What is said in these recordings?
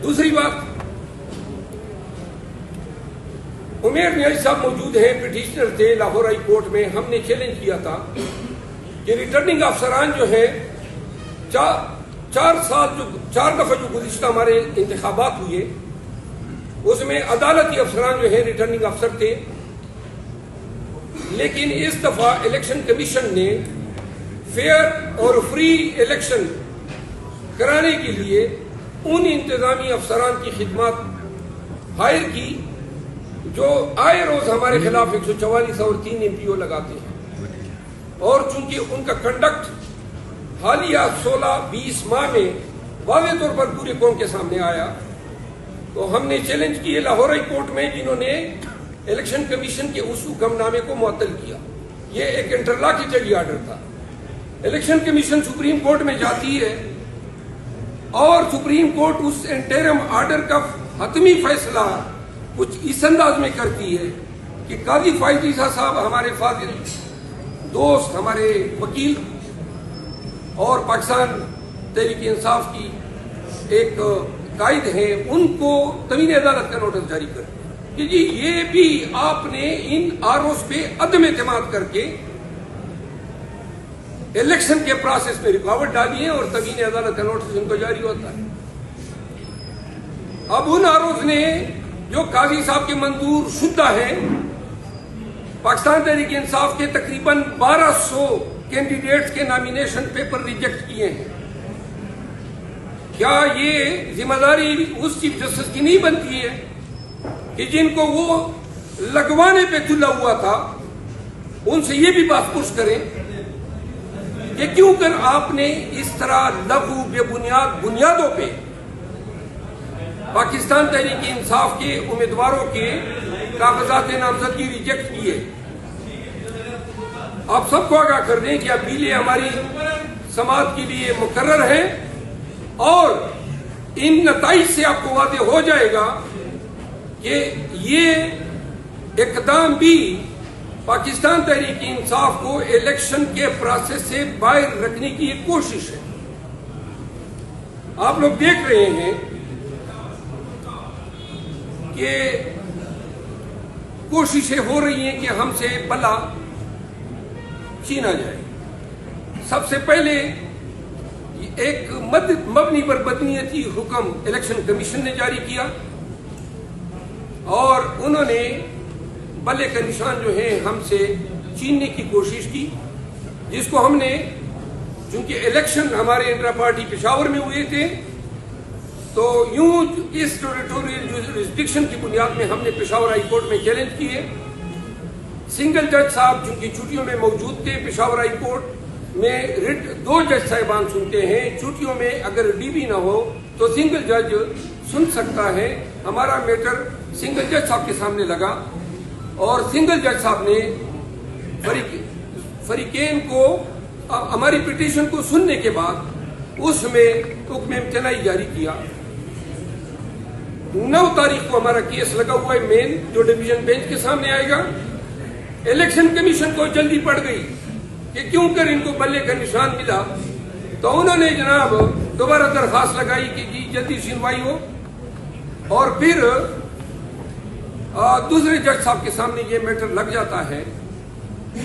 دوسری بات، عمیر نیازی صاحب موجود ہیں، پٹیشنر تھے لاہور ہائی کورٹ میں. ہم نے چیلنج کیا تھا کہ ریٹرننگ افسران جو ہیں چار دفعہ جو گزشتہ ہمارے انتخابات ہوئے اس میں عدالتی افسران جو ہیں ریٹرننگ افسر تھے، لیکن اس دفعہ الیکشن کمیشن نے فیئر اور فری الیکشن کرانے کے لیے ان انتظامی افسران کی خدمات ہائر کی جو آئے روز ہمارے خلاف 144 اور 3 MPO لگاتے ہیں. اور چونکہ ان کا کنڈکٹ حالیہ 16-20 ماہ میں واضح طور پر پورے قوم کے سامنے آیا، تو ہم نے چیلنج کیے لاہور ہائی کورٹ میں، جنہوں نے الیکشن کمیشن کے اس حکم نامے کو معطل کیا. یہ ایک انٹرلاکیٹری آرڈر تھا. الیکشن کمیشن سپریم کورٹ میں جاتی ہے اور سپریم کورٹ اس انٹرم آرڈر کا حتمی فیصلہ کچھ اس انداز میں کرتی ہے کہ قاضی فائز عیسیٰ صاحب ہمارے فاضل دوست، ہمارے وکیل اور پاکستان تحریک انصاف کی ایک قائد ہیں، ان کو تمین عدالت کا نوٹس جاری کر کہ جی یہ بھی آپ نے ان آروز پہ عدم اعتماد کر کے الیکشن کے پروسیس میں رکاوٹ ڈالی ہے، اور تمین عدالت کا نوٹس ان کو جاری ہوتا ہے. اب ان آروز نے جو قاضی صاحب کے منظور شدہ ہیں، پاکستان تحریک انصاف کے تقریباً 1200 کینڈیڈیٹس کے نامینیشن پیپر ریجیکٹ کیے ہیں. کیا یہ ذمہ داری اس چیف جسٹس کی نہیں بنتی ہے کہ جن کو وہ لگوانے پہ تلا ہوا تھا ان سے یہ بھی بات پوچھ کریں کہ کیوں کر آپ نے اس طرح لغو بے بنیادوں پہ پاکستان تحریک انصاف کے امیدواروں کے کاغذات نامزدگی ریجیکٹ کیے. آپ سب کو آگاہ کر دیں کہ اپیلیں ہماری سماعت کے لیے مقرر ہیں، اور ان نتائج سے آپ کو واضح ہو جائے گا کہ یہ اقدام بھی پاکستان تحریک انصاف کو الیکشن کے پروسیس سے باہر رکھنے کی ایک کوشش ہے. آپ لوگ دیکھ رہے ہیں کہ کوششیں ہو رہی ہیں کہ ہم سے بلا چھینا جائے. سب سے پہلے ایک مبنی پر بدنیتی حکم الیکشن کمیشن نے جاری کیا، اور انہوں نے بلے کا نشان جو ہے ہم سے چھیننے کی کوشش کی، جس کو ہم نے، چونکہ الیکشن ہمارے انٹرا پارٹی پشاور میں ہوئے تھے، تو یوں اس ٹیریٹوریل جورسڈکشن کی بنیاد میں ہم نے پشاور ہائی کورٹ میں چیلنج کیے. سنگل جج صاحب چونکہ چھٹیوں میں موجود تھے، پشاور ہائی کورٹ میں رٹ 2 جج صاحبان سنتے ہیں. چھٹیوں میں اگر DB نہ ہو تو سنگل جج سن سکتا ہے. ہمارا میٹر سنگل جج صاحب کے سامنے لگا، اور سنگل جج صاحب نے فریقین کو ہماری پٹیشن کو سننے کے بعد اس میں حکم امتناعی جاری کیا. 9 تاریخ کو ہمارا کیس لگا ہوا ہے مین، جو ڈویژن بینچ کے سامنے آئے گا. الیکشن کمیشن کو جلدی پڑ گئی کہ کیوں کر ان کو بلے کا نشان ملا، تو انہوں نے جناب دوبارہ درخواست لگائی کہ جی جلدی سنوائی ہو، اور پھر دوسرے جج صاحب کے سامنے یہ میٹر لگ جاتا ہے،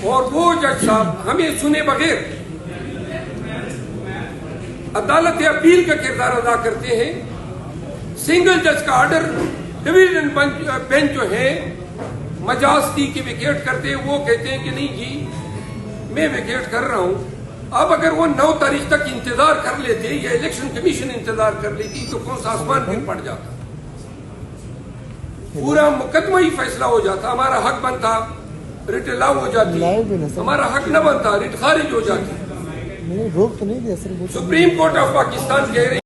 اور وہ جج صاحب ہمیں سنے بغیر عدالت اپیل کا کردار ادا کرتے ہیں. سنگل جج کا آرڈر ڈویژن بینچ جو ہے مجاز تھی کہ ویکیٹ کرتے، وہ کہتے ہیں کہ نہیں جی میں ویکیٹ کر رہا ہوں. اب اگر وہ 9 تاریخ تک انتظار کر لیتے یا الیکشن کمیشن انتظار کر لیتی تو کون سا آسمان پھر پڑ جاتا، پورا مقدمہ ہی فیصلہ ہو جاتا. ہمارا حق بنتا رٹ لاؤ ہو جاتی، ہمارا حق نہ بنتا رٹ خارج ہو جاتی. سپریم کورٹ آف پاکستان کہہ رہی